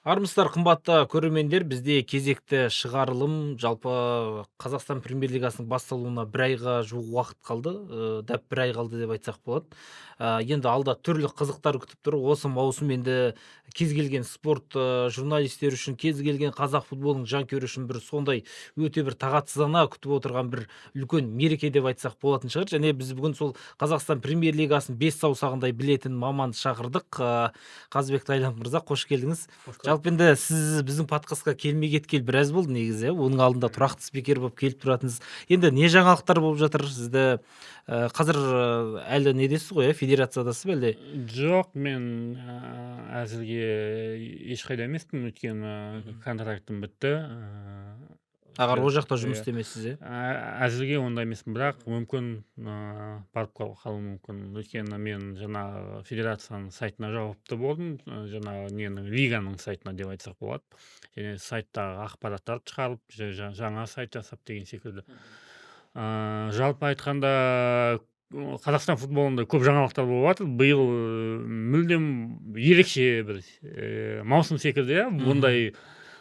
Армысыздар қымбатты көрермендер, бізде кезекті шығарылым жалпы Қазақстан премьер-лигасының басталуына бір айға жуық уақыт қалды. Дәп бір ай қалды деп айтсақ болады. Енді алда түрлі қызықтар күтіп тұр. Осы маусым енді кез келген спорт журналистері үшін, кез келген қазақ футболының жанкүйері үшін бір сондай өте бір тағатсыздана күтіп отырған бір үлкен мереке деп айтсақ болатын шығар. Және біз бүгін сол Қазақстан премьер-лигасын бес саусағындай білетін маманды шақырдық. Қазбек Тайлан мырза, қош келдіңіз. Жалпы енді сіз біздің подкастқа келмей кеткелі біраз болды негізі. Оның алдында тұрақты спикер болып келіп тұратынсыз. Енді не жаңалықтар болып жатыр сізді? Қазір әлі недесіз ғой, федерациядасыз ба әлде? Жоқ, мен әзірге ешқайда емеспін, өйткені контрактым бітті. Ағар ол жақта Иә. жұмыс істемейсіз, иә? Әзірге онда емеспін, бірақ мүмкін барып қалуы мүмкін. Өйткені мен жаңағы федерацияның сайтына жауапты болдым, жаңағы ненің лиганың сайтына деп айтсақ болады. Және сайттағы ақпараттарды шығарып, жаңа сайт жасап деген секілді. Жалпы айтқанда Қазақстан футболында көп жаңалықтар болып жатыр. Биыл мүлдем ерекше бір маусым секілді, иә, бұндай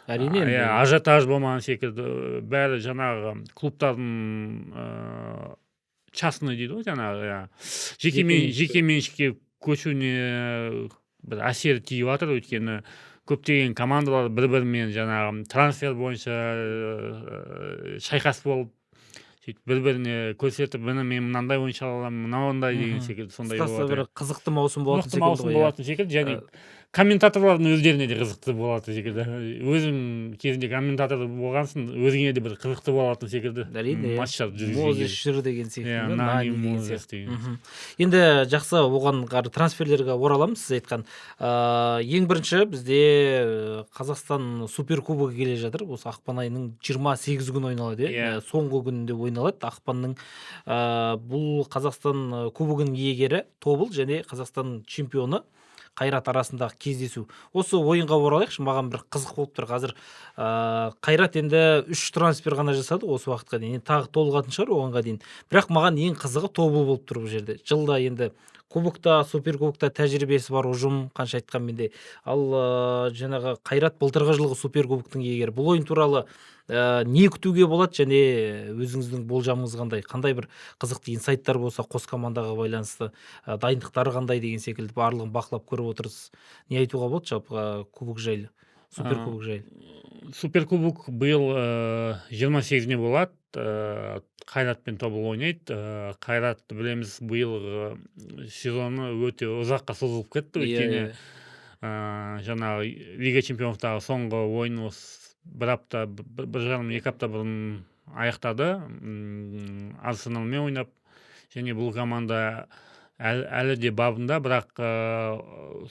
Әрине енді. ажиотаж болмаған секілді. Бәрі жаңағы клубтардың частный дейді ғой, жаңағы жеке меншікке көшуіне бір әсер тиіп жатыр. Өйткені көптеген командалар бір-бірімен жаңағы трансфер бойынша шайқас болып, сөйтіп бір-біріне көрсетіп, мен мынандай ойыншы ала аламын, мынандай деген секілді сондай Қысқасы бір болады. қызықты маусым болатын Қызықты секілді маусым ғой, иә. болатын секілді, және комментаторлардың өздеріне де қызықты болатын секілді. Өзім кезінде комментатор болғансын, өзіңе де бір қызықты болатын секілді. Әрине, Матчтар Мозес жүр деген секілді. Нани Нани деген Мозес сияқты. деген. Енді жақсы, оған трансферлерге ораламыз. Сіз айтқан ең бірінші бізде Қазақстан суперкубогы келе жатыр. Осы ақпан айының 28 күні ойналады, иә? Соңғы күнінде ойналады ақпанның. Бұл Қазақстан кубогының иегері Тобыл және Қазақстан чемпионы Қайрат арасындағы кездесу. Осы ойынға оралайықшы, маған бір қызық болып тұр. Қазір Қайрат енді 3 трансфер ғана жасады осы уақытқа дейін. Енді тағы толығатын шығар оғанға дейін. Бірақ маған ең қызығы Тобыл болып тұр бұл жерде. Жылда енді кубокта, суперкубокта тәжірибесі бар ұжым, қанша айтқанмен де. Ал жаңағы Қайрат былтырғы жылғы суперкубоктың иегері. Бұл ойын туралы не күтуге болады және өзіңіздің болжамыңыз қандай? Қандай бір қызықты инсайттар болса қос командаға байланысты, дайындықтары қандай деген секілді барлығын бақылап көріп отырсыз. Не айтуға болады жалпы кубок жайлы, суперкубок жайлы? Суперкубок биыл 28-іне болады. Қайрат пен Тобыл ойнайды. Қайратты білеміз, биыл сезоны өте ұзаққа созылып кетті. Өйткені жаңағы Лига чемпионовтағы соңғы ойын осы бір апта, бір жарым, екі апта бұрын аяқтады. Арсеналмен ойнап, және бұл команда әлі де бабында, бірақ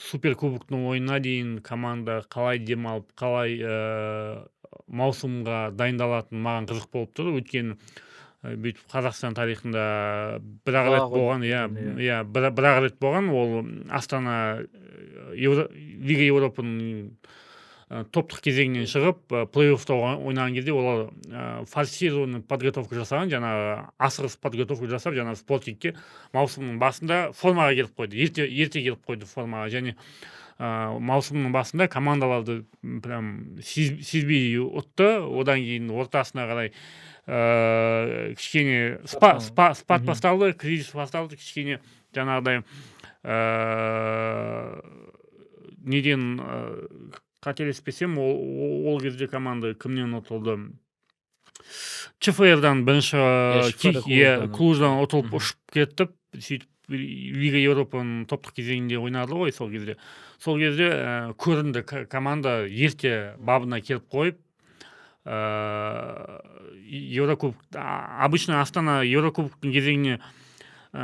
суперкубоктың ойынына дейін команда қалай демалып, қалай маусымға дайындалатын маған қызық болып тұр. Өйткені бүйтіп Қазақстан тарихында бір-ақ рет болған, бір-ақ рет болған, ол Астана Лига Европаның топтық кезеңінен шығып, плей-оффта ойнаған кезде олар форсированный подготовка жасаған, жаңағы асығыс подготовка жасап, жаңағы спортингке маусымның басында формаға келіп қойды. Ерте келіп қойды формаға, және маусымның басында командаларды прям сезбей ұтты. Одан кейін ортасына қарай кішкене спад басталды, кризис басталды, кішкене жаңағыдай неден қателеспесем, ол кезде команда кімнен ұтылды? ЧФР-дан бірінші Клуждан ұтылып ұшып кетіп, сөйтіп Лига Европаның топтық кезеңінде ойнады ғой сол кезде. Сол кезде көрінді команда ерте бабына келіп қойып, обычно Астана Еврокубоктың кезеңіне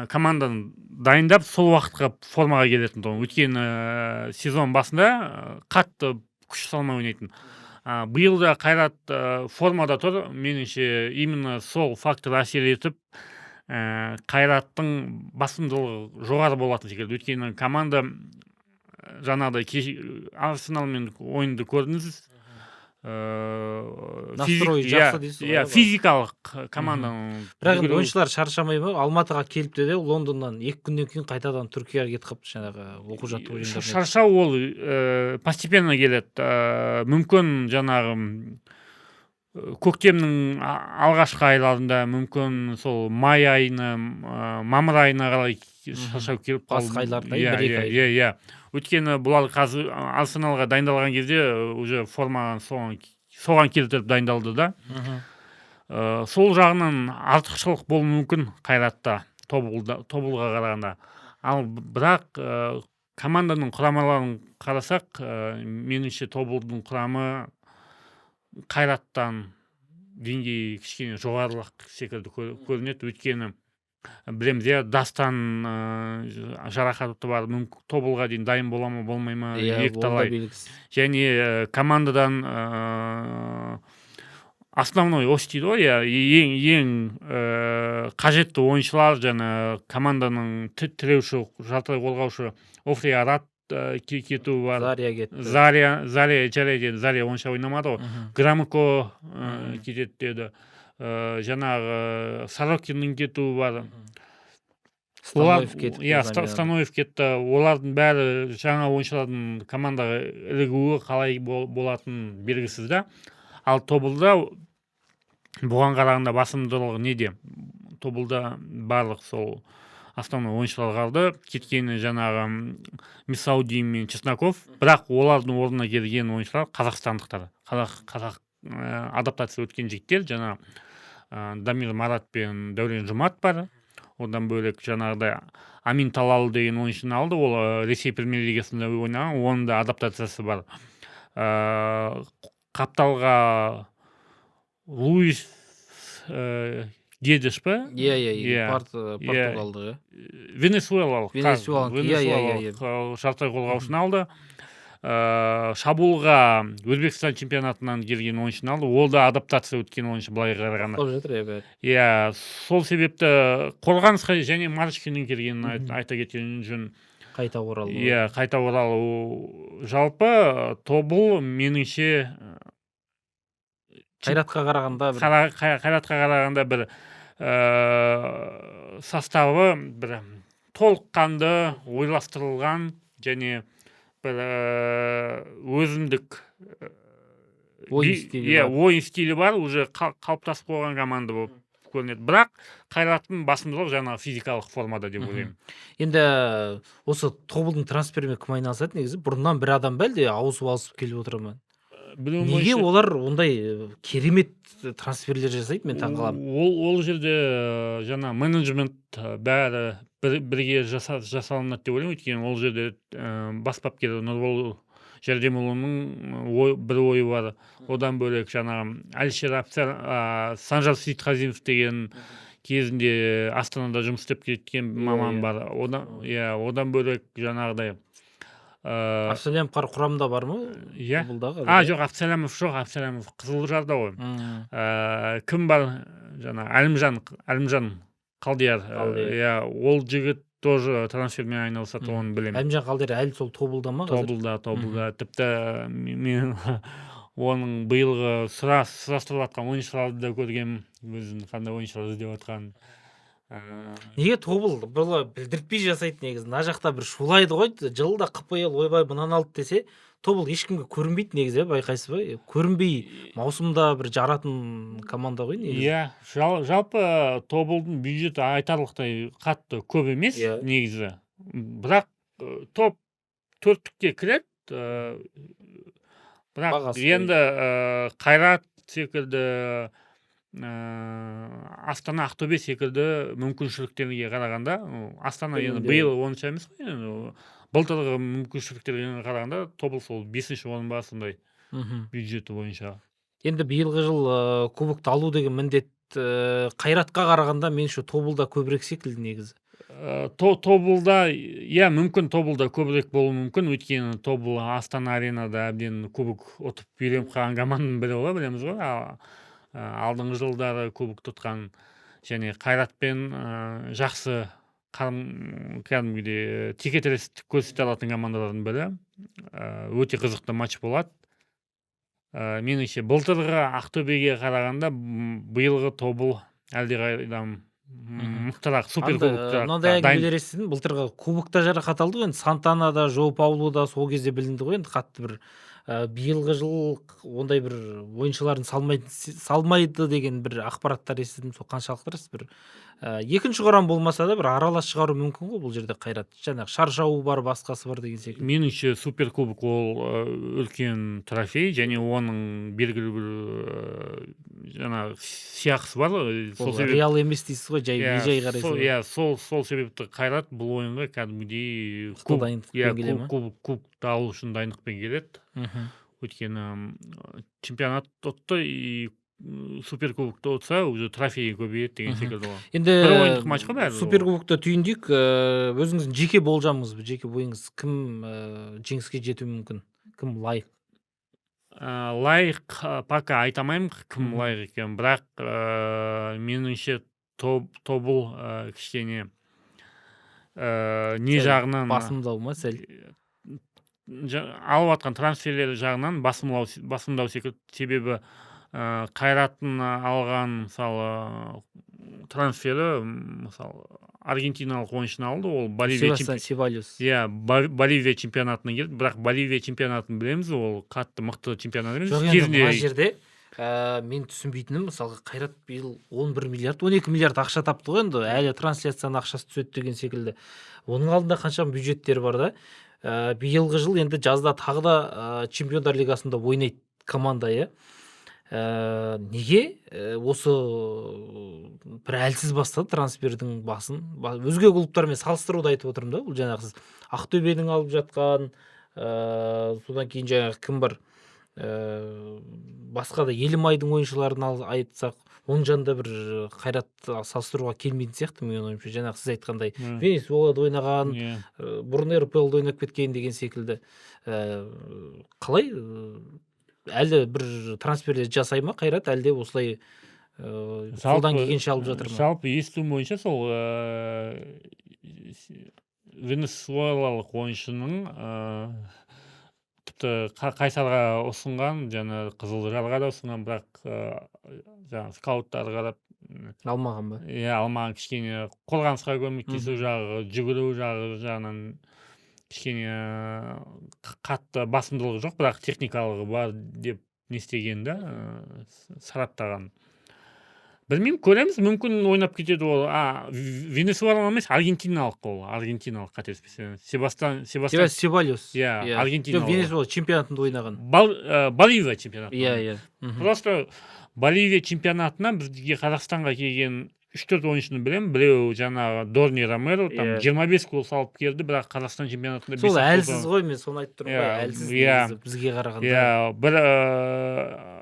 команданы дайындап, сол уақытқа формаға келетін. Өйткені сезон басында қатты күш салмай ойнайтын. Биыл да Қайрат формада тұр. Меніңше именно сол фактор әсер етіп, Қайраттың басымдылығы жоғары болатын секілді. Өйткені команда жаңағыдай Арсеналмен ойынды көрдіңіз. Настройы жақсы дейсіз ғой, иә, иә, физикалық команданың бірақ енді үлгеру- ойыншылар шаршамай ма? Алматыға келіпті де Лондоннан 2 күннен кейін қайтадан Түркияға кетіп қалыпты жаңағы оқу жаттығу жиындарына. шаршау ол постепенно келеді. Мүмкін жаңағы көктемнің алғашқы айларында, мүмкін сол май айына, мамыр айына қарай шаршау келіп қалды. Басқа айларда, бір-екі ай. Иә. Өйткені бұлар қазір Арсеналға дайындалған кезде уже форма соған келтіріп дайындалды да. Сол жағынан артықшылық болуы мүмкін Қайратта Тобылға қарағанда. Ал бірақ команданың құрамаларын қарасақ, меніңше Тобылдың құрамы Қайраттан деңгейі кішкене жоғарылық секілді көрінеді. Өйткені білеміз, иә, Дастан жарақаты бар, мүмкін Тобылға дейін дайын бола ма, болмай ма, екіталай. Және командадан основной ось дейді ғой, ең қажетті ойыншылар, және команданың тіреуші, жартылай қорғаушы Офри Арат кетуі бар. Зария кетті. Зария онша ойнамады ғой. Громыко кетеді деді. Жаңағы Сорокиннің кетуі бар. Становев кетті. Становев кетті. Олардың бәрі жаңа ойыншылардың командаға ілігуі қалай болатын белгісіз да. Ал Тобылда бұған қарағанда басымдылығы неде? Тобылда барлық сол основной ойыншылар қалды. Кеткені жаңағы Мисауди мен Чесноков. Бірақ олардың орнына келген ойыншылар қазақстандықтар. Қазақ адаптация өткен жігіттер, жаңа Дамир Марат пен Дәурен Жұмат бар. Одан бөлек жаңағыдай Амин Талал деген ойыншыны алды. Ол Ресей премьер-лигасында ойнаған, оның да адаптациясы бар. Қапталға Луис Гедеш па? Португалдық. Венесуэлалық жартылай қорғаушыны алды. Шабуылға Өзбекстан чемпионатынан келген ойыншыны алды. Ол да адаптация өткен ойыншы былай қарағанда. Сол себепті қорғанысқа және Марышкиннің келгенін айта кеткен жөн. Қайта оралу. Қайта оралу. Жалпы Тобыл меніңше Қайратқа қарағанда бір составы бір толыққанды ойластырылған және бір өзіндік ойын стилі бар, уже қалыптасып қойған команда болып көрінеді. Бірақ Қайраттың басымдылығы жаңағы физикалық формада деп ойлаймын. Енді осы Тобылдың трансферімен кім айналысады негізі? Бұрыннан бір адам ба әлде ауысып келіп отыр ма? Неге олар ондай керемет трансферлер жасайды, мен таңғаламын. Ол жерде жаңа менеджмент бәрі бірге жасалынады деп ойлаймын. Өйткені ол жерде бас бапкер Нұрбол Жәрдемұлының бір ойы бар. Одан бөлек жаңағы Әлішер Санжар Сейітқазинов деген кезінде Астанада жұмыс істеп кеткен маман бар. Одан бөлек жаңағыдай Абсалямов құрамында бар ма? Жоқ, Абсалямов Қызылжарда ғой. Кім бар? Әлімжан Қалдияр. Ол жігіт тоже трансфермен айналысады, оны білемін. Әлімжан Қалдияр әлі сол Тобылда ма? Тобылда. Тіпті мен оның биылғы сұрастырып жатқан ойыншыларды да көргенмін. Өзінің қандай ойыншылар іздеп жатқанын. Неге Тобыл білдіртпей жасайды негізі? Мына жақта бір шулайды ғой, жылда КПЛ ойбай мұнан алды десе, Тобыл ешкімге көрінбейді негізі, байқайсыз ба? Көрінбей, маусымда бір жаратын команда ғой негізі. Жалпы Тобылдың бюджеті айтарлықтай қатты көп емес негізі. Бірақ топ 4-ке кіреді. Бірақ енді Қайрат секілді, Астана, Ақтөбе секілді мүмкіншіліктерге қарағанда, Астана енді биыл онша емес қой, былтырғы мүмкіншіліктерге қарағанда Тобыл сол 5-ші орын ба, сондай бюджеті бойынша. Енді биылғы жыл кубокты алу деген міндет Қайратқа қарағанда меніңше Тобылда көбірек секілді негізі. Тобылда, мүмкін Тобылда көбірек болуы мүмкін, өйткені Тобыл Астана аренада әбден кубок ұтып үйреніп қалған команданың бірі ғой, білеміз ғой. Алдыңғы жылдары кубок тұтқан және Қайратпен жақсы кәдімгідей текетірестік көрсете алатын командалардың бірі. Өте қызықты матч болады. меніңше былтырғы Ақтөбеге қарағанда биылғы тобыл әлдеқайда мықтырақ, суперкубокта мынандай әңгімелер естідім, былтырғы кубокта жарақат алды ғой енді, Сантана да Жоу Пауло да сол кезде білінді ғой енді, қатты бір биылғы жыл ондай бір ойыншыларын салмайды деген бір ақпараттар естідім. Сол қаншалықты рас? Бір екінші құрам болмаса да бір аралас шығару мүмкін ғой бұл жерде Қайрат. Жаңағы шаршауы бар, басқасы бар деген секілді. Меніңше суперкубок ол үлкен трофей, және оның белгілі бір жаңағы сияқысы бар. Ол реал емес дейсіз ғой, жай бей-жай қарайсыз. Сол себепті Қайрат бұл ойынға кәдімгідей кубокты алу үшін дайындықпен келеді. Өйткені чемпионат ұтты и суперкубокты ұтса уже трофейі көбейеді деген секілді ғой. Енді бір ойындық матч қой бәрі. Суперкубокта түйіндейік. Өзіңіздің жеке болжамыңыз, жеке ойыңыз, кім жеңіске жетуі мүмкін? Кім лайық? Лайық пока айта алмаймын кім лайық екенін, бірақ меніңше тобыл кішкене не жағынан басымдау ма сәл? Алып атқан трансферлер жағынан басымдау секілді. Себебі Қайраттың алған мысалы трансфері, мысалы аргентиналық ойыншыны алды, ол Боливия чемпионатына келді, бірақ Боливия чемпионатын білеміз, ол қатты мықты чемпионат емес. Жоқ, енді мына жерде мен түсінбейтінім, мысалға Қайрат биыл 11 миллиард, 12 миллиард ақша тапты ғой енді, әлі трансляцияның ақшасы түседі деген секілді. Оның алдында қанша бюджеттері бар да. Биылғы жыл енді жазда тағы да Чемпиондар лигасында ойнайды команда, неге осы бір әлсіз бастады трансфердің басын? Өзге клубтармен салыстыруды айтып отырмын да. Бұл жаңағы сіз Ақтөбенің алып жатқан, содан кейін жаңағы кім бар, басқа да Елімайдың ойыншыларын айтсақ, оның жанында бір Қайрат салыстыруға келмейтін сияқты мен ойымша. Жаңағы сіз айтқандай Венесуэлада ойнаған, бұрын РПЛда ойнап кеткен деген секілді. Қалай әлде бір трансферлер жасай ма Қайрат, әлде осылай қолдан келгенше алып жатыр ма? Жалпы естуім бойынша сол венесуэлалық ойыншының тіпті Қайсарға ұсынған, жаңа Қызылжарға да ұсынған, бірақ жаңа скауттар қарап алмаған ба? Алмаған. Кішкене қорғанысқа көмектесу жағы, жүгіру жағынан кішкене қатты басымдылығы жоқ, бірақ техникалығы бар деп не істеген да, сараптаған. Білмеймін, көреміз, мүмкін ойнап кетеді ол. Венесуэла емес, аргентиналық ол. Аргентиналық қателеспесем. Себальос. Аргентиналық. Венесуэла чемпионатында ойнаған. Боливия чемпионатында. Просто Боливия чемпионатынан бізге Қазақстанға келген 3-4 ойыншыны білем. Біреу жаңағы Дорни Ромеро, там 25 гол салып келді, бірақ Қазақстан чемпионатында сол әлсіз ғой, мен соны айтып тұрмын ғой, әлсіз бізге қарағанда. Бір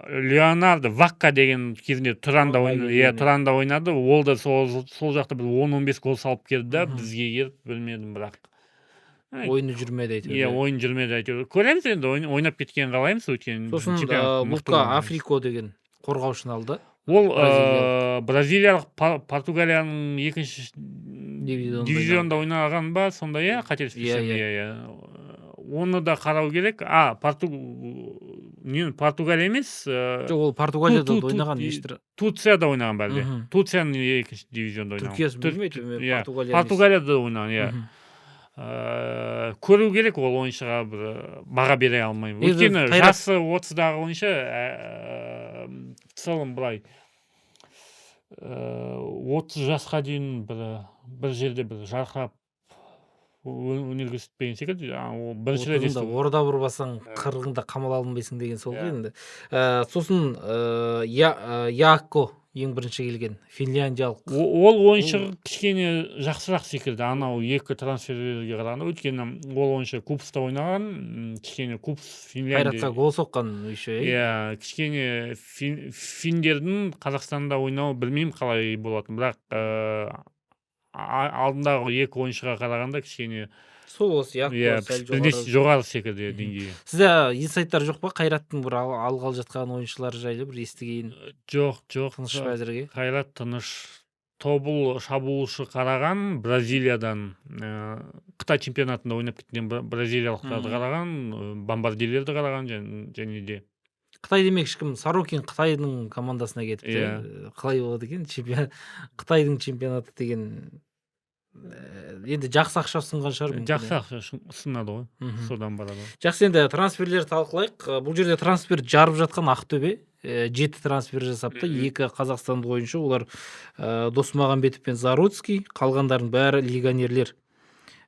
Леонардо Вакка деген кезінде Туранда ойнады, ол да сол жақта бір 10-15 гол салып келді да, бізге келіп білмедім, бірақ ойыны жүрмеді әйтеуір. Ойын жүрмеді әйтеуір. Көреміз енді, ойнап кеткен қалаймыз өткен. Сосын Лука Африко деген қорғаушыны алды. Ол бразилиялық Португалияның екінші дивизионда ойнаған ба, сондай қателеспесем. Оны да қарау керек. Португалия емес. Жоқ, ол Португалияда ойнаған. Турцияда ойнаған бәлде. Турцияның екінші дивизионда ойнаған. Түркиясы білмейді. Португалияда ойнаған, көру керек, ол ойыншыға баға бере алмаймын. Өйткені жасы 30-дағы ойыншы, в целом былай 30 жасқа дейін бір жерде бір жарқырап өнер көрсетпеген секілді. Бірінші рет естіп. Орда бұрбасаң қырғында қамала алынбайсың деген сол ғой енді. Сосын Яакко ең бірінші келген финляндиялық. Ол ойыншы кішкене жақсырақ секілді, анау екі трансферлерге қарағанда. Өйткені ол ойыншы Кубста ойнаған, кішкене Кубс Финляндия. Қайратқа гол соққан еще. Кішкене финдердің Қазақстанда ойнауы білмеймін қалай болатын, бірақ алдындағы екі ойыншыға қарағанда кішкене сол жоғары секілді деңгейі. Сізде инсайттар жоқ па Қайраттың бір алғалы жатқан ойыншылары жайлы бір естіген? Жоқ. Тыныш па әзірге? Қайрат тыныш. Тобыл шабуылшы қараған, Бразилиядан Қытай чемпионатында ойнап кеткен бразилиялықтарды қараған, бомбардирлерді қараған және де. Қытай демекші кім? Сорокин Қытайдың командасына кетіпті. Иә. Қалай болады екен? Қытайдың чемпионаты деген енді жақсы ақша ұсынған шығар мүмкін. Жақсы ақша ұсынады ғой. Содан барады. Жақсы, енді трансферлерді талқылайық. Бұл жерде трансфер жарып жатқан Ақтөбе 7 трансфер жасапты. 2 қазақстандық ойыншы, олар Досмағамбетов пен Заруцкий, қалғандардың бәрі легионерлер.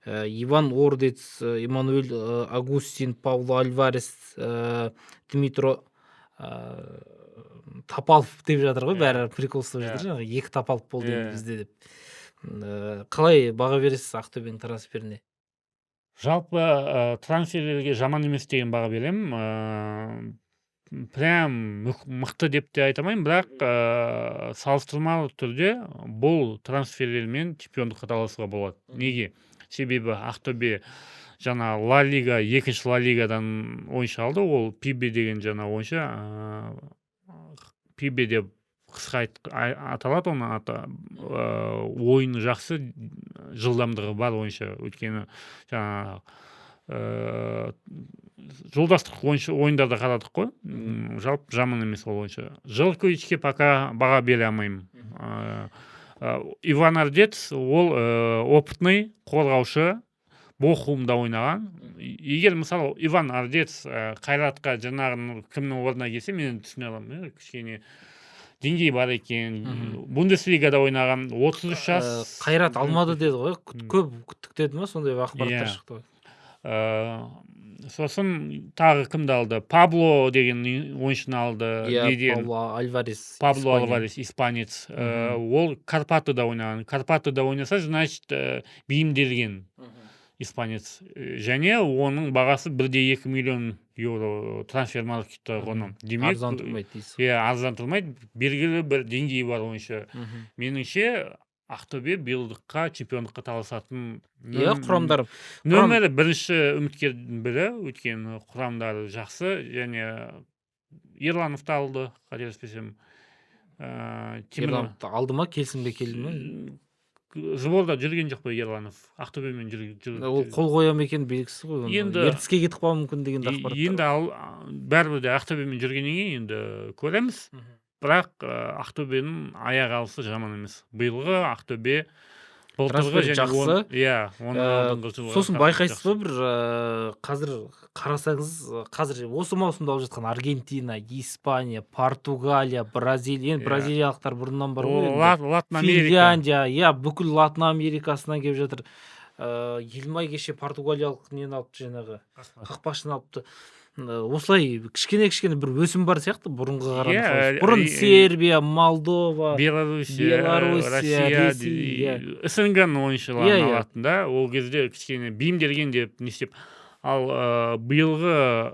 Иван Ордец, Эммануэль Агустин, Пауло Альварес, Дмитро Тапалов деп жатыр ғой, бәрі прикол ұстап жатыр. 2 Тапалов болды бізде деп. Қалай баға бересіз Ақтөбенің трансферіне? Жалпы трансферлерге жаман емес деген баға беремін. Прям мықты деп те айтамайын, бірақ салыстырмалы түрде бұл трансферлермен чемпиондыққа таласуға болады. Неге? Себебі Ақтөбе жаңа Ла Лига, 2-ші Ла Лигадан ойыншы алды, ол Пибе деген жаңа ойыншы. Пибе деп қысқа аталады, оны ойыны жақсы, жылдамдығы бар ойыншы. Өйткені жаңа жолдастық ойындарда қарадық қой. Жалпы жаман емес ол ойыншы. Жилковичке пока баға бере алмаймын. Иван Ордец, ол опытный қорғаушы, Бохумда ойнаған. Егер мысалы Иван Ордец Қайратқа жаңағы кімнің орнына келсе, мен түсіне аламын. Кішкене деңгей бар екен. Бундеслигада ойнаған, 33 жас. Қайрат алмады деді ғой. Көп күттік деді ма? Сондай ақпараттар шықты ғой. Сосын тағы кімді алды? Пабло деген ойыншыны алды. Пабло Альварес, испанец. Ол Карпатыда ойнаған. Карпатыда ойнаса, значит, бейімделген испанец. Және оның бағасы 1,2 миллион евро трансфер маркетті ғоны. Арзан тұрмайды дейсіз. Арзан тұрмайды. Белгілі бір деңгейі бар ойыншы. Меніңше Ақтөбе биылдыққа чемпиондыққа таласатын құрамдар. Нөмірі бірінші үміткердің бірі, өйткені құрамдары жақсы, және Ерлановты алды, қателеспесем. Ерлановты алды ма, келсінбе келді ме? Сборда жүрген жоқ па Ерланов? Ақтөбемен жүрген. Ол қол қоям екен белгісіз ғой. Ертіске кетіп қалуы мүмкін деген ақпарат. Енді бәрібір де Ақтөбемен жүргеннен кейін енді көреміз. Бірақ Ақтөбенің аяқ алысы жаман емес. Биылғы Ақтөбе трансфер жақсы. Иә, сосын байқайсыз ба, бір қазір қарасаңыз, қазір осы маусымда алып жатқан Аргентина, Испания, Португалия, Бразилия, енді бразилиялықтар бұрыннан бар ғой. Финляндия, бүкіл Латын Америкасынан келіп жатыр. Елмай кеше португалиялық нені алыпты, жаңағы қақпашыны алыпты. Осылай кішкене бір өсім бар сияқты бұрынғы қарағанда. Бұрын Сербия, Молдова, Белоруссия, Россия, СНГ-ның ойыншыларын алатын да, ол кезде кішкене бейімделген деп не істеп. Ал биылғы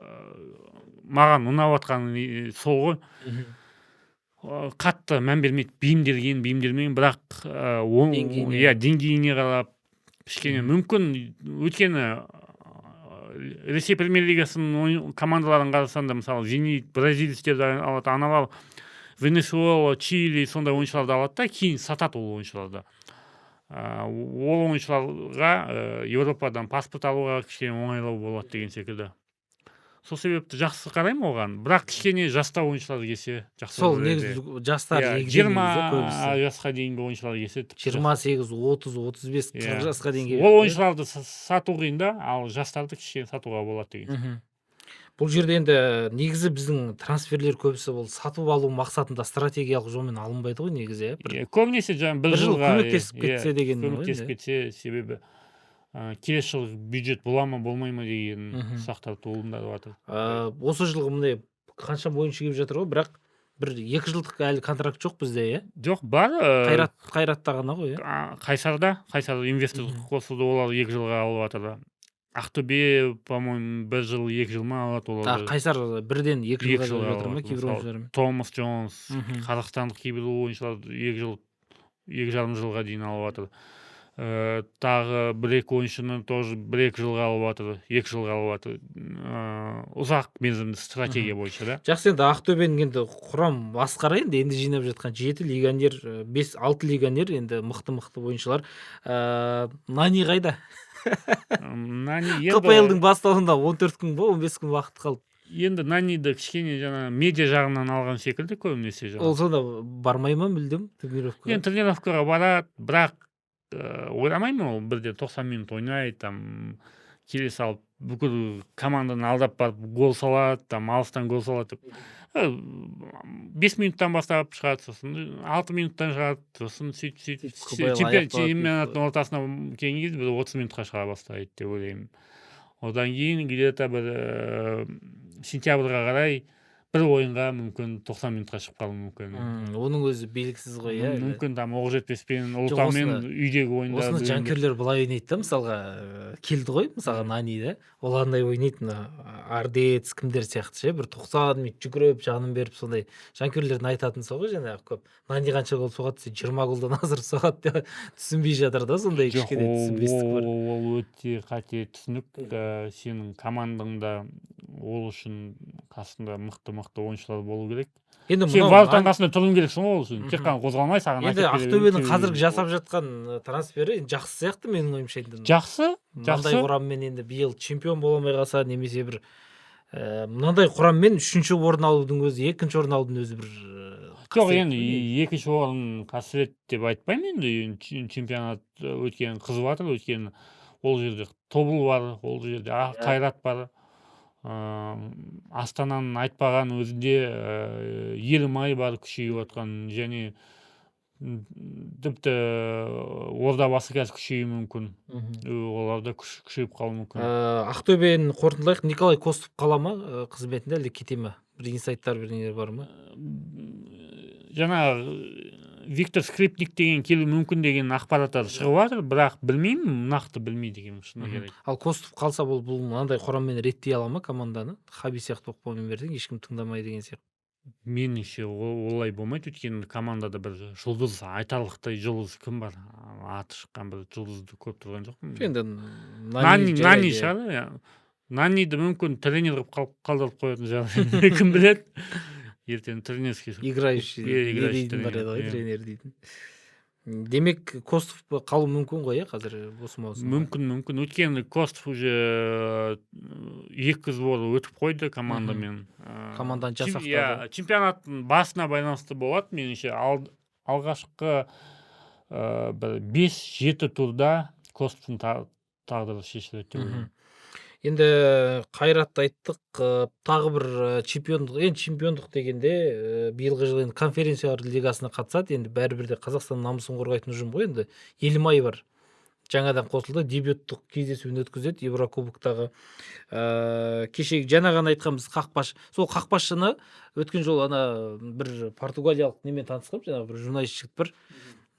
маған ұнап жатқан сол ғой. Қатты мән бермейді, бейімделмеген, бірақ деңгейіне қарап кішкене мүмкін, өйткені Ресей премьер-лигасының командаларын қарасаңда, мысалы Зенит, бразилецтерді алады, аналар Венесуэла, Чили, сондай ойыншыларды алады да, кейін сатады ол ойыншыларды. Ол ойыншыларға Еуропадан паспорт алуға кішкене оңайлау болады деген секілді. Сол себепті жақсы қараймын оған, бірақ кішкене жаста ойыншылар келсе жақсы. Сол негізі жастар 20 жасқа дейінгі ойыншылар келсе, 28, 30, 35, 40 жасқа дейінгі. Ол ойыншыларды сату қиын да, ал жастарды кішкене сатуға болады деген. Бұл жерде енді негізі біздің трансферлер көбісі бұл сатып алу мақсатында стратегиялық жолмен алынбайды ғой негізі. Көбінесе бір жылға көмектесіп кетсе деген. Көмектесіп кетсе, себебі келесі жылғы бюджет бола ма болмай ма деген сұрақтар туындап жатыр. Осы жылғы мындай қанша ойыншы келіп жатыр ғой, бірақ бір 2 жылдық әлі контракт жоқ бізде, иә? Жоқ, бар. Қайратта ғана ғой, иә? Қайсар инвестор қосылды, олар 2 жылға алып жатыр. Ақтөбе, по-моему, 1 жыл, 2 жыл ма алады олар. Қайсар бірден 2 жылға алып жатыр ма кейбір ойыншылар? Томас Джонс, қазақстандық кейбір ойыншылар 2 жыл, 2,5 жылға дейін алып жатыр. Тағы 1-2 ойыншыны тоже 1-2 жылға алып жатыр, 2 жылға алып жатыр. Ұзақ мерзімді стратегия бойынша да. Жақсы, енді Ақтөбенің енді құрам басқара, енді жинап жатқан 7 легионер, 5-6 легионер, енді мықты ойыншылар. Нани қайда? КПЛ-дің басталуында 14 күн ба, 15 күн уақыт қалды. енді наниді кішкене жаңа медиа жағынан алған секілді көбінесе ол сонда бармай ма мүлдем тренировкаға? енді тренировкаға барады, бірақ ойламаймын ол бірде 90 минут ойнайды, там келе салып бүкіл команданы алдап барып гол салады, там алыстан гол салады деп. 5 минуттан бастап шығады, сосын 6 минуттан шығады, сосын сөйтіп чемпионаттың ортасына келген кезде бір 30 минутқа шыға бастайды деп ойлаймын. Одан кейін где-то бір сентябрьға қарай бір ойынға мүмкін 90 минутқа шығып қалуы мүмкін. Оның өзі белгісіз ғой, иә. Мүмкін там Оқжетпеспен, Ұлытаумен үйдегі ойында. Осыны жанкүйерлер былай ойнайды да, мысалға келді ғой, мысалға Нани да. Ол андай ойнайды, Ардец кімдер сияқты ше, бір 90 минут жүгіріп, жанын беріп, сондай жанкүйерлердің айтатын соғы жаңағы көп. Нани қанша гол соғады десе 20 голдан азыр соғады деп түсінбей жатыр да, сондай кішкене түсінбестік бар. Ол өте қате түсінік. Сенің командаңда ол үшін қасында мықты ойыншылар болу керек. Енді сен варттан қасында тұруың керексің ол үшін. Тек қана қозғалмай саған айтып береді. Енді Ақтөбенің қазіргі жасап жатқан трансфері жақсы сияқты менің ойымша енді. Жақсы. Мынандай құраммен енді биыл чемпион бола алмай қалса, немесе бір мынандай құраммен 3-ші орын алудың өзі, 2-ші орын алудың өзі бір жоқ, енді 2-ші орын қасірет деп айтпаймын. Енді чемпионат өткен қызып жатыр, өткен ол жерде Тобыл бар, ол жерде Қайрат бар. Астананың айтпаған өзінде Елімай бар күшейіп отқан, және тіпті Ордабасы қазір күшеюі мүмкін. Олар да күшейіп қалуы мүмкін. Ақтөбені қорытындылайық. Николай Костов қала ма қызметінде, әлде кете ме? Бір инсайттар бірдеңелер бар ма? Жаңа Виктор Скрипник деген келуі мүмкін деген ақпараттар шығып жатыр, бірақ білмеймін, нақты білмейді екенмін, шыны керек. Ал Костов қалса, бұл мынандай құраммен реттей ала ма команданы? Хаби сияқты оқпаумен берсең, ешкім тыңдамайды деген сияқты. Меніңше олай болмайды, өйткені командада бір жұлдыз, айтарлықтай жұлдыз кім бар? Аты шыққан бір жұлдызды көп тұрған жоқпын. Енді Нани шығар. Наниді мүмкін тренер қылып қалдырып қоятын жағдай, кім біледі? Ертең тренерский играющий дейтін бар еді ғой, тренер дейтін. Демек Костов қалу мүмкін ғой, қазір осы маусым? Мүмкін. Өйткені Костов уже 2 сбор өтіп қойды командамен. Команданы жасақтады. Чемпионаттың басына байланысты болады, меніңше. Алғашқы 5-7 турда Костовтың тағдыры шешіледі деп ойлаймын. Енді Қайратты айттық, тағы бір чемпиондық дегенде биылғы жылы конференциялар лигасына қатысады. Енді бәрібір де Қазақстан намысын қорғайтын ұжым ғой. Енді Елімай бар, жаңадан қосылды, дебюттық кездесуін өткізеді Еврокубоктағы. Кешегі жаңа ғана айтқанбыз қақпаш. Сол қақпашыны өткен жолы бір португалиялық немен танысқам, жаңағы бір журналист жігіт бар.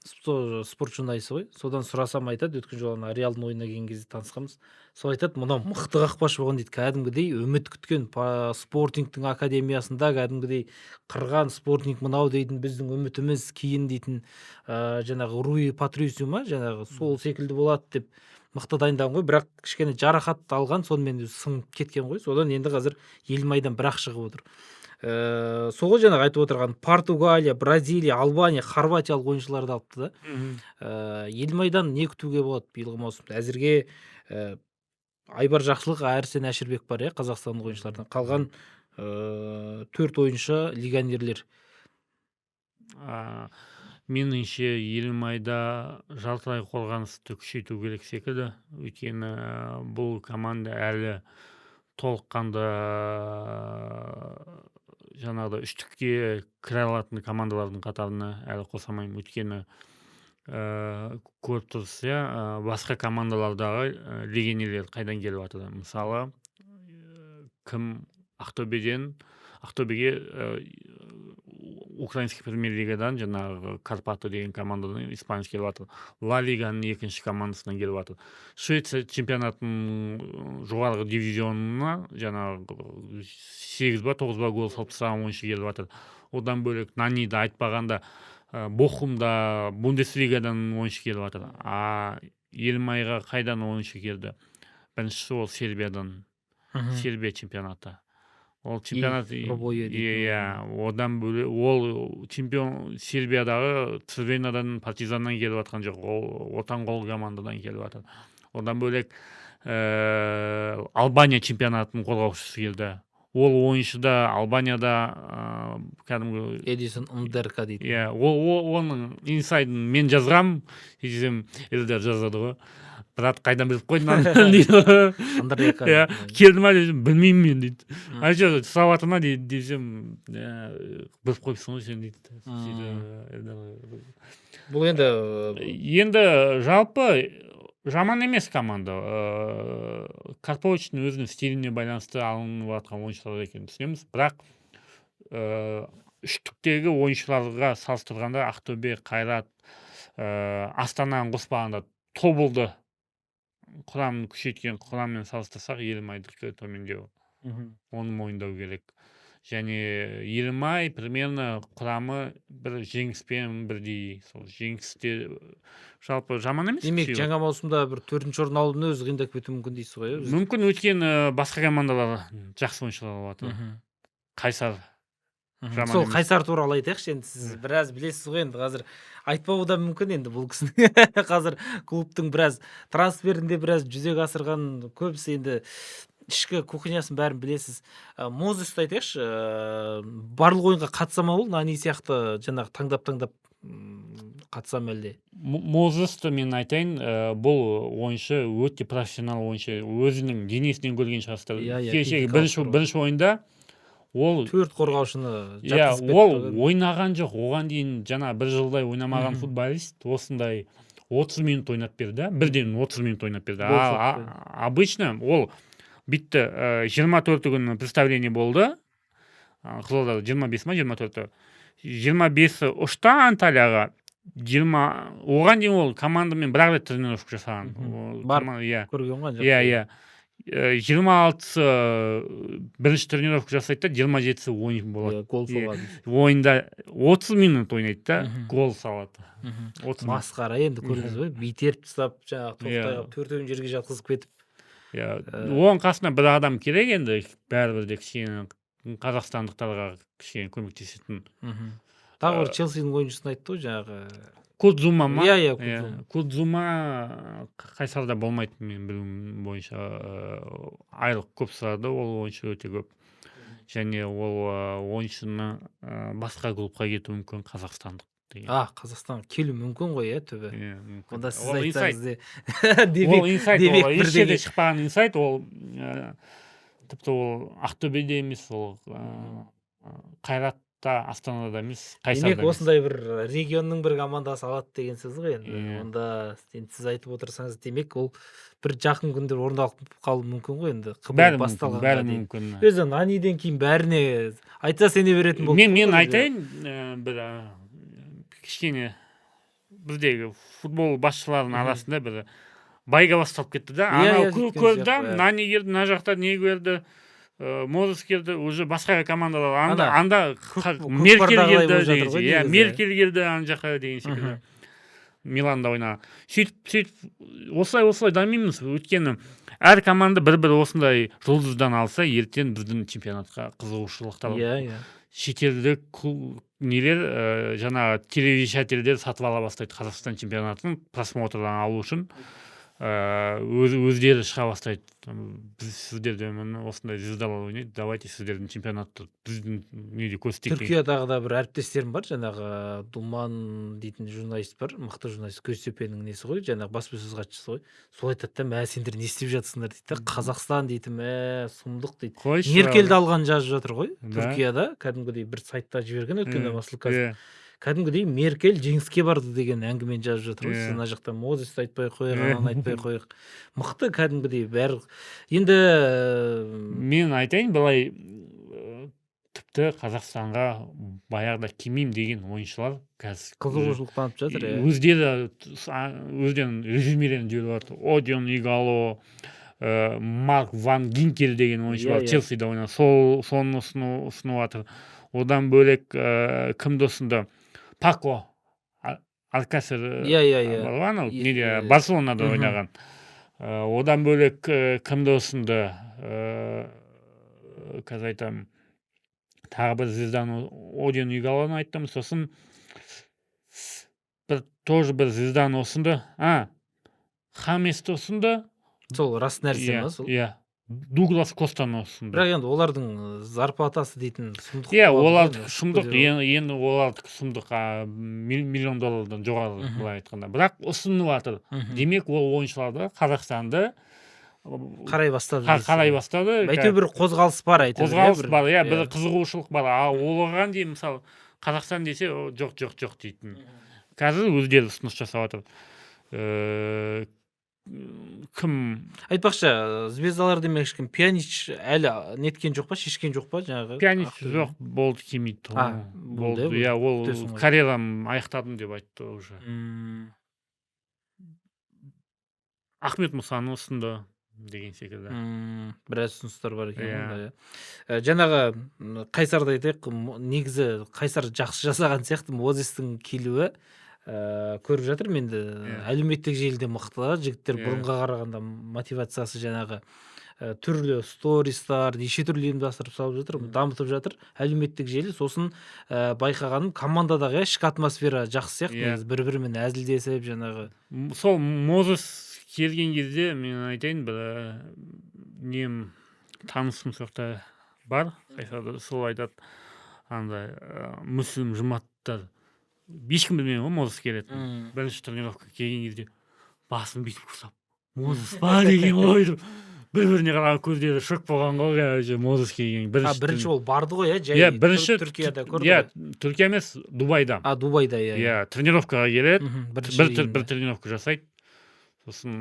Спорт журналисі ғой. Содан сұрасам айтады, өткен жолы Реалдың ойына келген кезде танысқанбыз. Сол айтады, мынау мықты қақпашы болған дейді, кәдімгідей үміт күткен Спортингтің академиясында кәдімгідей қырған Спортинг мынау дейтін, біздің үмітіміз кейін дейтін, жаңағы Руи Патрисио ма, жаңағы сол секілді болады деп мықты дайындаған ғой, бірақ кішкене жарақат алған, сонымен сынып кеткен ғой. Содан енді қазір Елімайдан бірақ шығып отыр. Соғы жаңағы айтып отырған Португалия, Бразилия, Албания, Хорватиялық ойыншыларды алыпты да. Елімайдан не күтуге болады биылғы маусымда? Әзірге Айбар Жақсылық, Әрсен Әшірбек бар, Қазақстандық ойыншылардан. Қалған 4 ойыншы легионерлер. Меніңше Елімайда жартылай қорғанысты күшейту керек секілді. Өйткені бұл команда әлі толыққанды жаңағыда үштікке кіре алатын командалардың қатарына әлі қосамаймын. Өйткені көріп тұрсыз, басқа командалардағы легионерлер қайдан келіп жатыр. Мысалы, кім Ақтөбеге украинский премьер-лигадан жаңағы Карпаты деген командадан испанец келіп жатыр. Ла Лиганың 2-ші командасынан келіп жатыр. Швеция чемпионатының жоғарғы дивизионына жаңағы 8 ба 9 ба гол салып тастаған ойыншы келіп жатыр. Одан бөлек Наниді айтпағанда Бохумда Бундеслигадан ойыншы келіп жатыр. Елімайға қайдан ойыншы келді? Біріншісі ол Сербиядан. Сербия чемпионаты. Ол чемпионат, одан бөлек ол чемпион Сербиядағы Црвенадан, Партизаннан келіп жатқан жоқ, ол отан-қол командадан келіп жатыр. Одан бөлек Албания чемпионатының қорғаушысы келді. ол ойыншы да Албанияда кәдімгі Эдисон Ндерка дейді. оның инсайдын мен жазғам десем Элдар жазады ғой. Брат қайдан біліп қойдың дейді. Келді ма десем білмеймін мен дейді. Айша сауаты ма десем біліп қойыпсың ғой сен дейді. Бұл енді жалпы жаман емес команда. Карповичтің өзінің стиліне байланысты алынып жатқан ойыншылар екенін түсінеміз. Бірақ үштіктегі ойыншыларға салыстырғанда Ақтөбе, Қайрат, Астананы қоспағанда Тобылды құрамын күшейткен құраммен салыстырсақ Елімайдікі төмендеу. Оны мойындау керек. Және Елімай примерно құрамы бір жеңіспен бірдей. Сол жеңісте жалпы жаман емес. Демек, жаңа маусымда бір 4-ші орын алудың өзі қиындап кетуі мүмкін дейсіз ғой? Мүмкін, өйткені басқа командалар жақсы ойыншылар алады. Қайсар. Сол Қайсар туралы айтайықшы, енді сіз біраз білесіз ғой, енді қазір айтпауы да мүмкін, енді бұл кісінің қазір клубтың біраз трансферінде біраз жүзеге асырған, көбісі енді ішкі кухнясын бәрін білесіз. Мозесті айтайықшы, барлық ойынға қатысама ол, Нани сияқты жаңағы таңдап қатысам әлде? Мозесті мен айтайын, бұл ойыншы өте профессионал ойыншы, өзінің денесінен көрген шығарсыздар. Бірінші ойында ол 4 қорғаушыны жатқызып кетті. Ол ойнаған жоқ, оған дейін жаңа бір жылдай ойнамаған футболист осындай 30 минут ойнап берді, бірден 30 минут ойнап берді. Обычно ол битті 24 күн представление болды. Қызылордада 25 ма 24-ті. 25-і ұшта Анталияға, оған дейін ол командамен бір рет тренировка жасаған. Көрген ғой. 26-сы бірінші тренировка жасайды да, 27-сі ойын болады. Гол салады. Ойында 30 минут ойнайды да, гол салады. Масқара, енді көрдіңіз бе? Битеріп тастап, жаңағы тоқтайға төртеуін жерге жатқызып кетіп. Оған қасына бір адам керек, енді бәрібір де кішкене қазақстандықтарға кішкене көмектесетін. Тағы бір Челсидің ойыншысын айтты ғой, жаңағы Кудзума ма? Кудзума Қайсарда болмайды, мен білуім бойынша. Айлық көп сұрады, ол ойыншы өте көп. Және ол ойыншыны басқа клубқа кету мүмкін, қазақстандық. Қазақстанға келу мүмкін ғой, түбі. Онда сіз айтсаңыз де. Ол инсайт, ол ешкеде шықпаған инсайт, ол тіпті ол Ақтөбеде емес, ол Қайрат Астанада емес, Қайсарда емес. Демек, осындай бір регионның бір командасы алады деген сөз ғой енді. Онда сіз айтып отырсаңыз, демек ол бір жақын күндер орындалып қалуы мүмкін ғой енді. Бәрі мүмкін. Өзі Наниден кейін бәріне айтса сене беретін болды. Мен айтайын, бір кішкене біздегі футбол басшыларының арасында бір байға басталып кетті да. Анау көрді, Нани келді, мына жақта не көрді, Мозес келді, уже басқа командалар, анда Меркель келді, Меркель келді ана жаққа деген секілді. Миланда ойнаған. Сөйтіп, осылай дамимыз. Өйткені әр команда бір-бір осындай жұлдыздан алса, ертең біздің чемпионатқа қызығушылықтар. Шетелдік нелер, жаңағы телевещательдер сатып ала бастайды Қазақстан чемпионатын просмотрдан алу үшін. Өздері шыға бастайды. Сіздерде осындай звездалар ойнайды, давайте сіздердің чемпионатты біздің неде көрсетейік. Түркиядағы да бір әріптестерім бар, жаңағы Думан дейтін журналист бар, мықты журналист, Көзтепенің несі ғой, жаңағы баспасөз хатшысы ғой. Сол айтады да, сендер не істеп жатсыңдар дейді. Қазақстан дейді, сұмдық дейді. Меркельді алған жазып жатыр ғой, Түркияда, кәдімгідей бір сайтта жіберген өткенде Маслыказ. Кәдімгідей Меркель жеңіске барды деген әңгімені жазып жатыр ғой. Сіз мына жақта Мозесті айтпай қойық, ананы айтпай қойық. Мықты кәдімгідей бәрі. Енді мен айтайын, былай тіпті Қазақстанға баяғыда келмеймін деген ойыншылар қазір қызығушылық танытып жатыр. Өздерінің резюмелерін жіберіп жатыр. Одион Игало, Марк Ван Гинкель деген ойыншылар Челсиде ойнады. Соны ұсынып жатыр. Одан бөлек кімді ұсынды? Пако Алкасер Барселонада ойнаған. Одан бөлек кімді ұсынды? Қазір айтамын, тағы бір звезданы Одион Игаланы айттым. Сосын тоже бір звезданы ұсынды. Хаместі ұсынды. Сол рас нәрсе ма сол? Дуглас Костаны ұсынды. Бірақ енді олардың зарплатасы дейтін сұмдық. Олардікі сұмдық, енді олардікі сұмдық $1 миллион жоғары былай айтқанда. Бірақ ұсынып жатыр. Демек ол ойыншыларды Қазақстанды қарай бастады. Әйтеуір бір қозғалыс бар, қозғалыс бар, бір қызығушылық бар. Оған дейін мысалы Қазақстан десе жоқ дейтін. Қазір өздері ұсыныс жасап жатыр. Кім айтпақшы, звездалар демек ешкім Пьянич әлі неткен жоқ па, шешкен жоқ па жаңағы? Пьянич жоқ, болды, келмейді. Болды. Ол карьерам аяқтадым деп айтты уже. Ахмет Мұсаны ұсынды деген секілді. Біраз ұсыныстар бар екен. Жаңағы Қайсарды айтайық, негізі Қайсар жақсы жасаған сияқты, Мозестің келуі көріп жатыр менде. Әлеуметтік желіде мықты, жігіттер бұрынға қарағанда мотивациясы жаңағы түрлі стористар, неше түрлі ұйымдастырып салып жатыр, дамытып жатыр әлеуметтік желі. Сосын байқағаным, командадағы ішкі атмосфера жақсы сияқты, негізі бір-бірімен әзілдесіп жаңағы. Сол Мозес келген кезде мен айтайын, нем танысым соқта бар, сол айтады, андай мүслім жұматтар, ешкім білмеймін ғой Мозес келеді. Бірінші тренировка келген кезде басын бүйтіп құрсап, Мозес ба деген ойды, бір-біріне қараған көздері шок болған ғой, Мозес келген. Бірінші ол барды ғой, жай Түркияда көрді. Түркия емес, Дубайда. Дубайда, тренировкаға келеді, бір тренировка жасайды. Сосын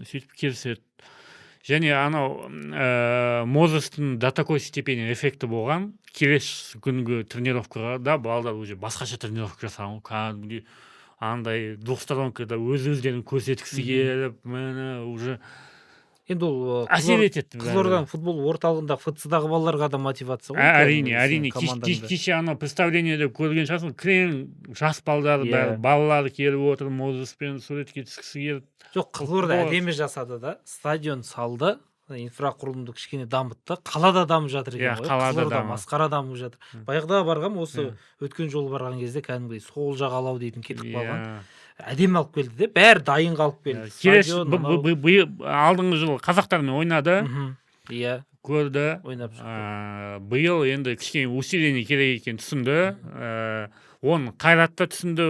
сөйтіп келіседі. Және анау Мозестің до такой степени эффекті болған, келесі күнгі тренировкаға да балдар уже басқаша тренировка жасаған. Кәдімгідей андай двухсторонкада өз-өздерін көрсеткісі келіп, уже енді ол әсер етеді. Қызылорданың футбол орталығында ФЦ-дағы балаларға да мотивация ғой. Әрине. Кеше ана представлениеде көрген шығарсың, кілең жас балалар келіп отыр, Мозеспен суретке түскісі келіп. Жоқ, Қызылорда әдемі жасады да, стадион салды, инфрақұрылымды кішкене дамытты. Қалада дамып жатыр екен ғой. Қызылорда масқара дамып жатыр. Баяғыда барғам, осы өткен жолы барған кезде кәдімгідей сол жағалау дейтін кетіп қалған. Әдемі алып келді де, бәрі дайын қалып келді. Алдыңғы жылы қазақтармен ойнады, көрді. Биыл енді кішкене усиление керек екен түсінді. Оны Қайратта түсінді,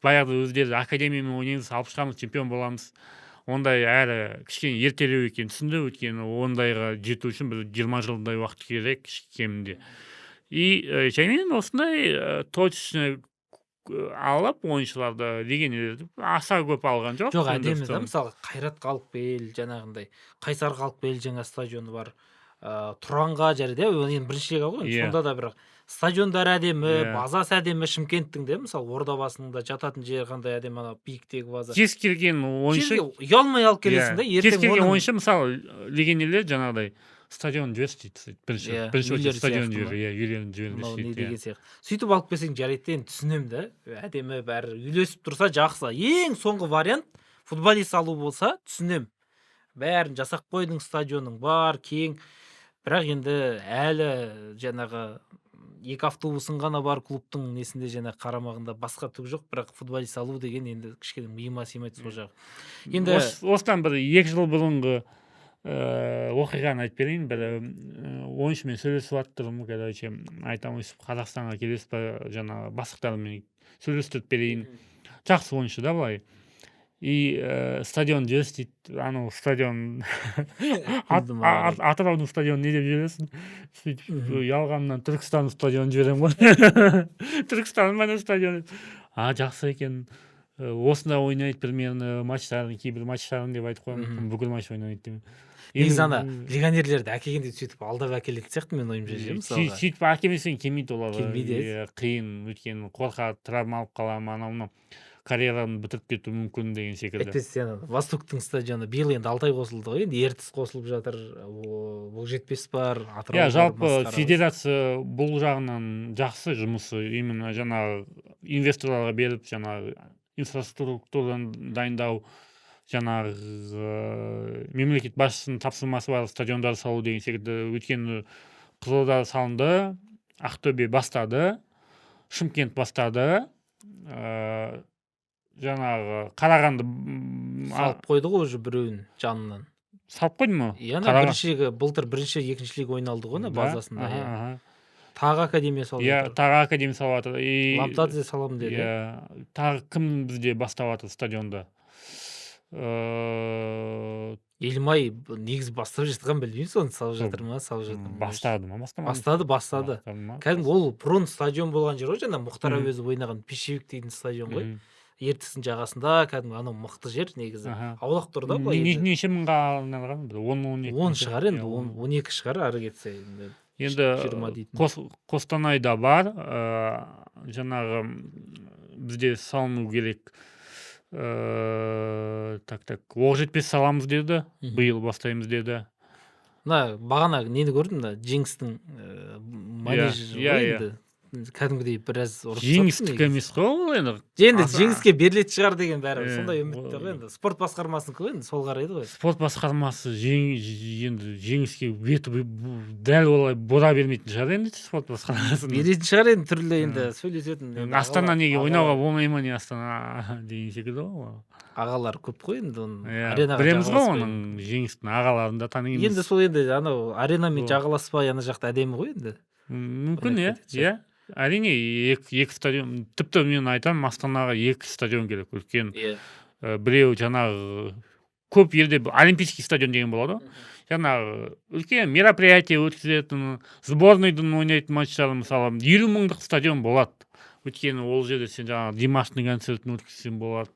баяғыда өздері академиямен ойнаймыз, алып шығамыз, чемпион боламыз. Ондай әрі кішкене ертелеу екен түсінді, өйткені ондайға жету үшін бір 20 жылдай уақыт керек кемінде. И және осындай точно алып ойыншыларды легионерлерді аса көп алған жоқ. Жоқ, әдемі да, мысалы Қайратқа алып кел, жаңағындай Қайсарға алып кел, жаңа стадионы бар. Тұранға жарайды, енді бірінші лига ғой, сонда да бір стадиондар әдемі, базасы әдемі, Шымкенттің де, мысалы Ордабасының жататын жері қандай әдемі, биіктегі база. Кез келген ойыншы ұялмай алып келесің да, кез келген ойыншы, мысалы легионерлер жаңағыдай стадион жіберші дейді. Бірінші стадион жіберші. Сөйтіп алып келсең жарайды, енді түсінем да, әдемі бәрі үйлесіп тұрса жақсы. Ең соңғы вариант футболист алу болса, түсінем. Бәрін жасақ қойдың, стадионың бар, кең. Бірақ енді әлі жаңағы 2 автобусың ғана бар клубтың несінде, жаңа қарамағында басқа түк жоқ, бірақ футболист алу деген енді кішкене миыма сыймайды сол жағы. Енді осыдан бір 2 жыл бұрынғы оқиғаны айтып берейін. Бір ойыншымен сөйлесіп жатырмын, короче, айтамын, Қазақстанға келесіз ба, жаңағы бастықтарымен сөйлестіріп берейін. Жақсы ойыншы да былай. И стадион жіберші дейді. Анау стадион Атыраудың стадионы не деп жібересің? Сөйтіп ұялғаннан Түркістан стадионын жіберем ғой. Түркістан мана стадионы. Жақсы екен. Осында ойнайды примерно матчтарын, кейбір матчтарын деп айтып қоямын. Бүкіл матч ойнайды деп. Негізі ана легионерлерді әкелгенде сөйтіп алдап әкелетін сияқты, мен ойымша мысалға. Сөйтіп әкелмесең келмейді олар. Келмейді. Қиын, өйткені қорқады, травма алып қаламын, анау карьераны бітіріп кету мүмкін деген секілді. Әйтпесе Востоктың стадионы биыл енді Алтай қосылды ғой, енді Ертіс қосылып жатыр, Оқжетпес бар, Атырау бар. Жалпы федерация бұл жағынан жақсы жұмысы, именно жаңағы инвесторларға беріп, жаңағы инфраструктураны дайындау, жаңағы мемлекет басшысының тапсырмасы бар стадиондар салу деген секілді. Өйткені Қызылорда салынды, Ақтөбе бастады, Шымкент бастады, жаңағы Қарағанды салып қойды ғой уже біреуін жанынан. салып қойды ма? бірінші былтыр бірінші екінші лига ойналды ғой базасында. Тағы академия салып жатыр. Тағы академия салып жатыр. Ламтадзе саламын деді. Тағы кім бізде бастап жатыр стадионда? Елмай негізі бастап жатқан білмеймін, соны салып жатыр ма, бастады ма? Бастады. Кәдімгі ол бұрын стадион болған жер ғой, жаңа Мұхтар Әуезов ойнаған Пищевик дейтін стадион ғой. Ертістің жағасында кәдімгі анау мықты жер негізі. Аулақ тұр да былай. Неше мыңға алынған? 10 шығар енді, 12 шығар ары кетсе. Енді Қостанайда бар, жаңағы бізде салыну керек. Оқжетпес саламыз деді, биыл бастаймыз деді. Бағана нені көрдім, Жеңістің манежі ғой енді. Кәдімгідей біраз ұрып соқты. Жеңістік емес қой ол енді. Енді Жеңіске берілетін шығар деген бәрі. Сондай үмітті ғой енді. Спорт басқармасын ғой, сол қарайды ғой. Спорт басқармасы енді Жеңіске беті дәл олай бұра бермейтін шығар енді спорт басқармасын. Беретін шығар енді, түрлі енді сөйлесетін. Астана неге ойнауға болмай ма не Астана деген секілді ғой. Ағалар көп қой енді. Білеміз ғой оның Жеңістің ағаларын да танимыз. Енді сол енді анау аренамен жағаласпай ана жақта әдемі ғой енді. Мүмкін, иә. Әрине, екі стадион, тіпті мен айтамын, Астанаға 2 стадион керек, үлкен. Біреу жаңағы көп елде олимпийский стадион деген болады. Жаңағы үлкен мероприятие өткізетін, сборныйдың ойнайтын матчтары мысалы 50 мыңдық стадион болады. Өйткені ол жерде сен жаңағы Димаштың концертін өткізсең болады.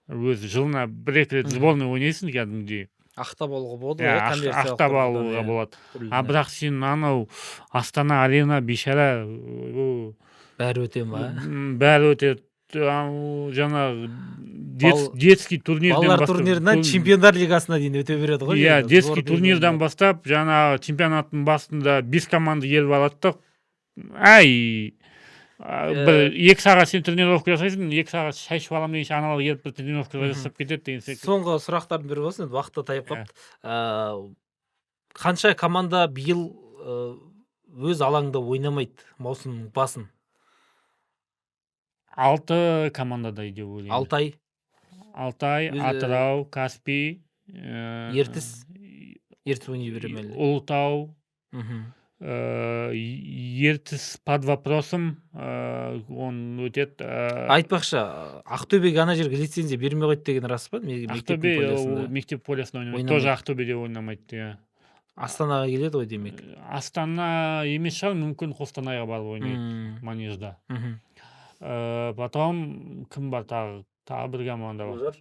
Өзі жылына 1-2 рет сборный ойнайсың кәдімгідей. Ақтап алуға болады, ақтап алуға болады. Бірақ сен анау Астана арена бейшара бәрі өте ма? Бәрі өте жаңағы детский турнирден балалар турнирінен чемпиондар лигасына дейін өте береді ғой. Иә, детский турнирдан бастап жаңағы чемпионаттың басында 5 команда ел барады. Бір 2 сағат сен тренировка жасайсың, 2 сағат шай ішіп аламын дегенше аналар келіп бір тренировка жасап кетеді деген секілді. Соңғы сұрақтардың бірі болсын, енді уақытта таяп қалыпты. Қанша команда биыл өз алаңында ойнамайды маусымның басын? 6 командада деп ойлаймын. Алтай, Атырау, Каспий, Ертіс ойнай бере ме? Ұлытау, Ертіс под вопросом, он өтеді. Айтпақшы, Ақтөбеге ана жерге лицензия бермей қойды деген рас па? Ақтөбе мектеп полиясында ойнамайды. Тоже Ақтөбеде ойнамайды. Астанаға келеді ғой демек. Астана емес шығар, мүмкін Қостанайға барып ойнайды манежда. Потом кім бар тағы бір команда бар.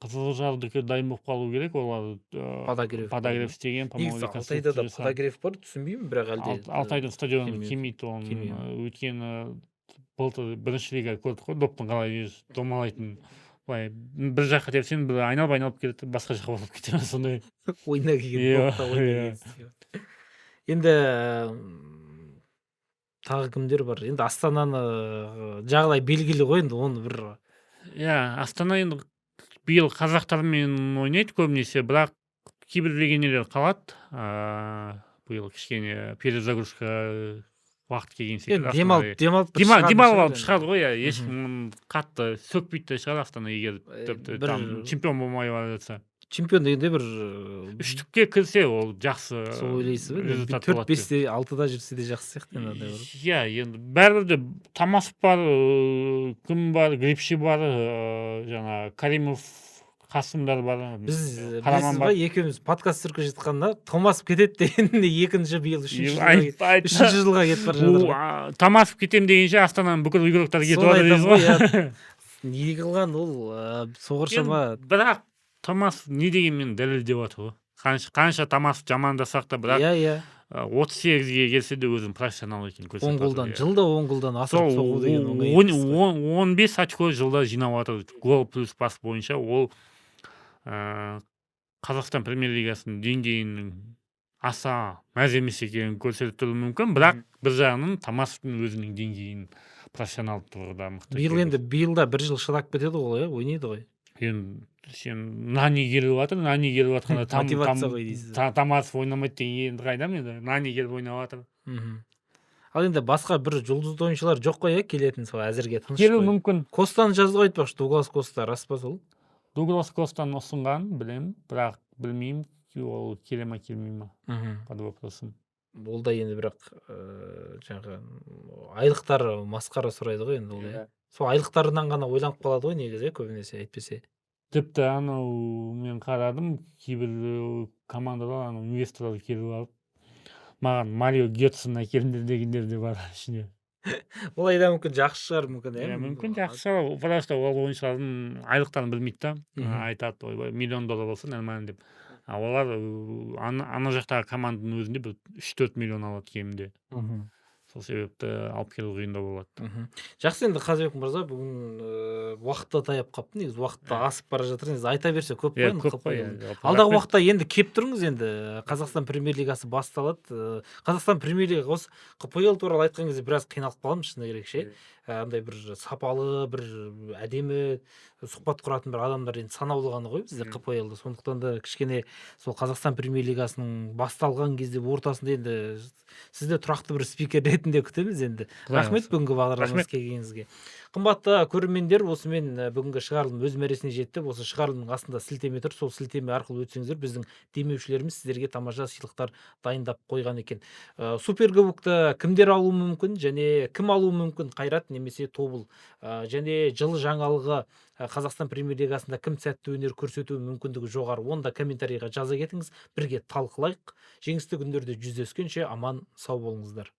Қызылжардікі дайын болып қалу керек, олар Подогрев істеген. Негізі Алтайда да Подогрев бар, түсінбеймін, бірақ әлде. Алтайдың стадионы келмейді, өйткені былтыр бірінші лига көрдік қой, доптың қалай домалайтын. Бір жаққа тепсең, бір айналып кетеді, басқа жаққа болып кетеді, сондай. Ойна келген допта ойна келген. Енді тағы кімдер бар? Енді Астананы жағалай белгілі ғой, енді оны бір. Астана енді биыл қазақтармен ойнайды көбінесе, бірақ кейбір легионерлер қалады. Биыл кішкене перезагрузка уақыт келген секілді. Демалып шығады ғой, ешкім қатты сөкпейді шығар Астана егер чемпион болмай жатса. Чемпион дегенде бір 3-ке кірсе, ол жақсы. Сол ойлайсыз ба? 4-5-те 6-да жүрсе де жақсы сияқты. Иә, енді бәрібір де Тамасов бар, кім бар, Грипши бар, жаңа Каримов, Қасымдар бар. Біз білесіз ба, екеуміз подкаст түсіріп жатқанда Томасов кетеді дегенде екінші биыл 3-ші жылға кетіп бара жатыр. Тамасов кетем дегенше Астананың бүкіл игроктары кетіп бара жатыр ғой. Не қылған ол соғыршама. Бірақ Томасов не дегенмен дәлелдеп жатыр ғой. Қанша Томасов жамандасақ та, бірақ 38-ге келсе де өзін профессионал екенін көрсетіп жатыр. Жылда 10 голдан асырып соғу деген оңай емес. 15 очко жылда жинап жатыр. Гол плюс пас бойынша ол Қазақстан премьер-лигасының деңгейінің аса мәз емес екенін көрсетіп тұруы мүмкін, бірақ бір жағынан Томасовтың өзінің деңгейін профессионал тұрғыда мықты. Биылда 1 жыл шыдап кетеді ғой, ойнайды ғой. Енді сен Нани келіп жатқанда Томасов ойнамайды дегенді қайдам енді, Нани келіп ойнап жатыр. Ал енді басқа бір жұлдызды ойыншылар жоқ қой, келетін сол әзірге тыныш қой. Келу мүмкін. Костаны жазды ғой айтпақшы, Дуглас Коста, рас па сол? Дуглас Костаны ұсынған, білем, бірақ білмеймін ол келе ма келмей ма под вопросом. Ол да енді бірақ жаңағы айлықтар масқара сұрайды ғой енді ол иә. Сол айлықтарынан ғана ойланып қалады ғой негізі көбінесе әйтпесе. Тіпті анау мен қарадым кейбір командалар анау инвесторлар келіп алып маған Марио Гетцен әкеліңдер дегендер де бар ішінде. Олай да мүмкін жақсы шығар мүмкін Иә, иә. мүмкін жақсы шығар, просто ол ойыншылардың айлықтарын білмейді да. Айтады, ойбай, $1 миллион болса нормально деп. Олар ана жақтағы команданың өзінде бір 3-4 миллион алады кемінде. Сол себепті алып келу қиындау болады. Жақсы, енді Қазыбек мырза, бүгін уақытта таяп қалыпты. Негізі уақытта асып бара жатыр. Негізі айта берсе көп қой. Көп қой. Алдағы уақытта енді кеп тұрыңыз, енді Қазақстан премьер-лигасы басталады. Қазақстан премьер-лига осы КПЛ туралы айтқан кезде біраз қиналып қалдым, шыны керек ше. Андай бір сапалы, бір әдемі сұхбат құратын бір адамдар енді санаулы ғана ғой бізде КПЛ-да. Сондықтан да кішкене сол Қазақстан премьер-лигасының басталған кезде ортасында енді сізді тұрақты бір спикер ретінде күтеміз енді. Рахмет бүгінгі бағдарламамызға келгеніңізге. Қымбатты көрермендер, осымен бүгінгі шығарылым өз мәресіне жетті. Осы шығарылымның астында сілтеме тұр. Сол сілтеме арқылы өтсеңіздер, біздің демеушілеріміз сіздерге тамаша сыйлықтар дайындап қойған екен. Суперкубокты кімдер алуы мүмкін және кім алуы мүмкін? Қайрат немесе Тобыл. Және жыл жаңалығы Қазақстан премьер-лигасында кім сәтті өнер көрсетуі мүмкіндігі жоғары? Онда комментарийға жаза кетіңіз. Бірге талқылайық. Жеңісті күндерде жүздескенше аман сау болыңыздар.